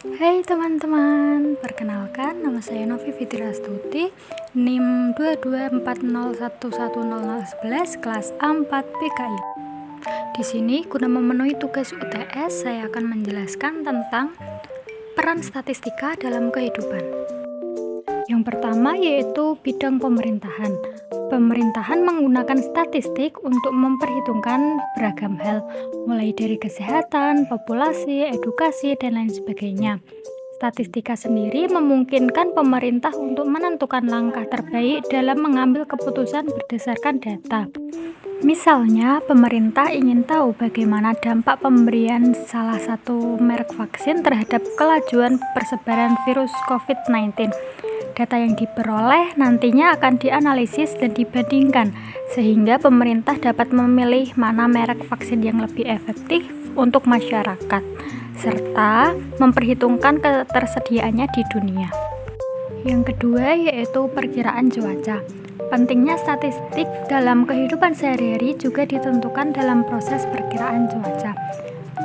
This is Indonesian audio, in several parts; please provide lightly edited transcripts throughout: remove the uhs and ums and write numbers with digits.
Hai teman-teman, perkenalkan nama saya Novi Fitriastuti, NIM 224011011 kelas A4 PKI. Di sini guna memenuhi tugas UTS, saya akan menjelaskan tentang peran statistika dalam kehidupan. Yang pertama yaitu bidang pemerintahan. Pemerintahan menggunakan statistik untuk memperhitungkan beragam hal, mulai dari kesehatan, populasi, edukasi, dan lain sebagainya. Statistika sendiri memungkinkan pemerintah untuk menentukan langkah terbaik dalam mengambil keputusan berdasarkan data. Misalnya, pemerintah ingin tahu bagaimana dampak pemberian salah satu merek vaksin terhadap kelajuan persebaran virus COVID-19. Data yang diperoleh nantinya akan dianalisis dan dibandingkan, sehingga pemerintah dapat memilih mana merek vaksin yang lebih efektif untuk masyarakat, serta memperhitungkan ketersediaannya di dunia. Yang kedua yaitu perkiraan cuaca. Pentingnya statistik dalam kehidupan sehari-hari juga ditentukan dalam proses perkiraan cuaca.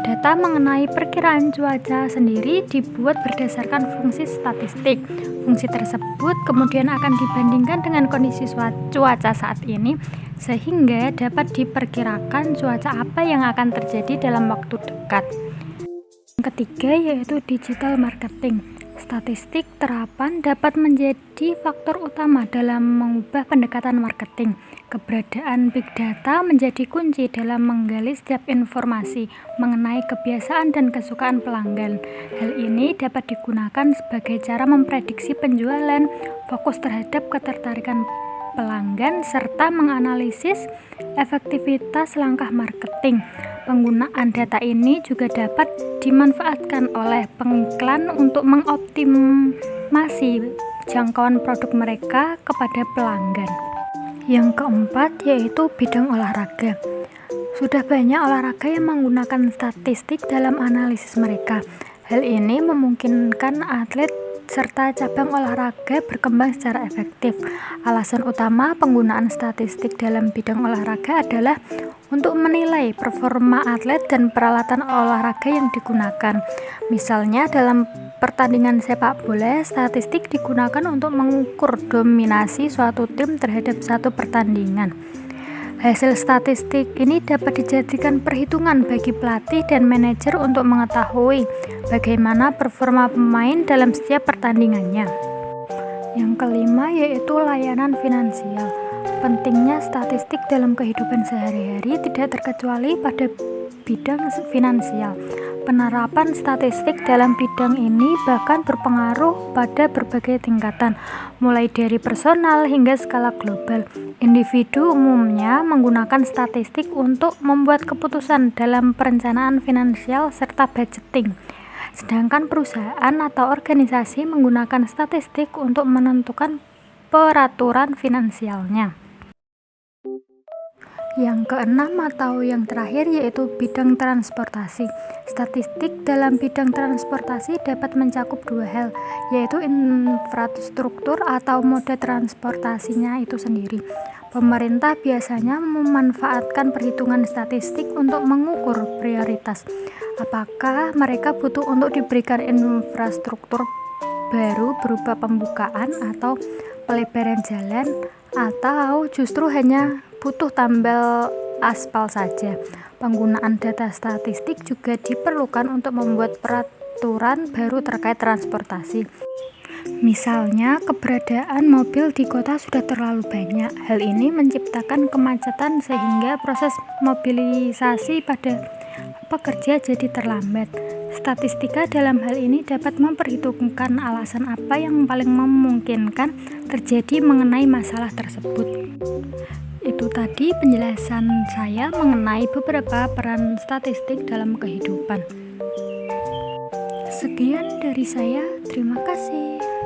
Data mengenai perkiraan cuaca sendiri dibuat berdasarkan fungsi statistik. Fungsi tersebut kemudian akan dibandingkan dengan kondisi cuaca saat ini, sehingga dapat diperkirakan cuaca apa yang akan terjadi dalam waktu dekat. Yang ketiga yaitu digital marketing. Statistik terapan dapat menjadi faktor utama dalam mengubah pendekatan marketing. Keberadaan big data menjadi kunci dalam menggali setiap informasi mengenai kebiasaan dan kesukaan pelanggan. Hal ini dapat digunakan sebagai cara memprediksi penjualan, fokus terhadap ketertarikan pelanggan, serta menganalisis efektivitas langkah marketing. Penggunaan data ini juga dapat dimanfaatkan oleh pengiklan untuk mengoptimasi jangkauan produk mereka kepada pelanggan. Yang keempat yaitu bidang olahraga. Sudah banyak olahraga yang menggunakan statistik dalam analisis mereka. Hal ini memungkinkan atlet serta cabang olahraga berkembang secara efektif. Alasan utama penggunaan statistik dalam bidang olahraga adalah untuk menilai performa atlet dan peralatan olahraga yang digunakan. Misalnya dalam pertandingan sepak bola, statistik digunakan untuk mengukur dominasi suatu tim terhadap satu pertandingan. Hasil statistik ini dapat dijadikan perhitungan bagi pelatih dan manajer untuk mengetahui bagaimana performa pemain dalam setiap pertandingannya. Yang kelima yaitu layanan finansial. Pentingnya statistik dalam kehidupan sehari-hari tidak terkecuali pada bidang finansial. Penerapan statistik dalam bidang ini bahkan berpengaruh pada berbagai tingkatan, mulai dari personal hingga skala global. Individu umumnya menggunakan statistik untuk membuat keputusan dalam perencanaan finansial serta budgeting. Sedangkan perusahaan atau organisasi menggunakan statistik untuk menentukan peraturan finansialnya. Yang keenam atau yang terakhir yaitu bidang transportasi. Statistik dalam bidang transportasi dapat mencakup dua hal, yaitu infrastruktur atau moda transportasinya itu sendiri. Pemerintah biasanya memanfaatkan perhitungan statistik untuk mengukur prioritas. Apakah mereka butuh untuk diberikan infrastruktur baru berupa pembukaan atau pelebaran jalan, atau justru hanya butuh tambal aspal saja. Penggunaan data statistik juga diperlukan untuk membuat peraturan baru terkait transportasi. Misalnya, keberadaan mobil di kota sudah terlalu banyak. Hal ini menciptakan kemacetan sehingga proses mobilisasi pada pekerja jadi terlambat. Statistika dalam hal ini dapat memperhitungkan alasan apa yang paling memungkinkan terjadi mengenai masalah tersebut. Itu tadi penjelasan saya mengenai beberapa peran statistik dalam kehidupan. Sekian dari saya, terima kasih.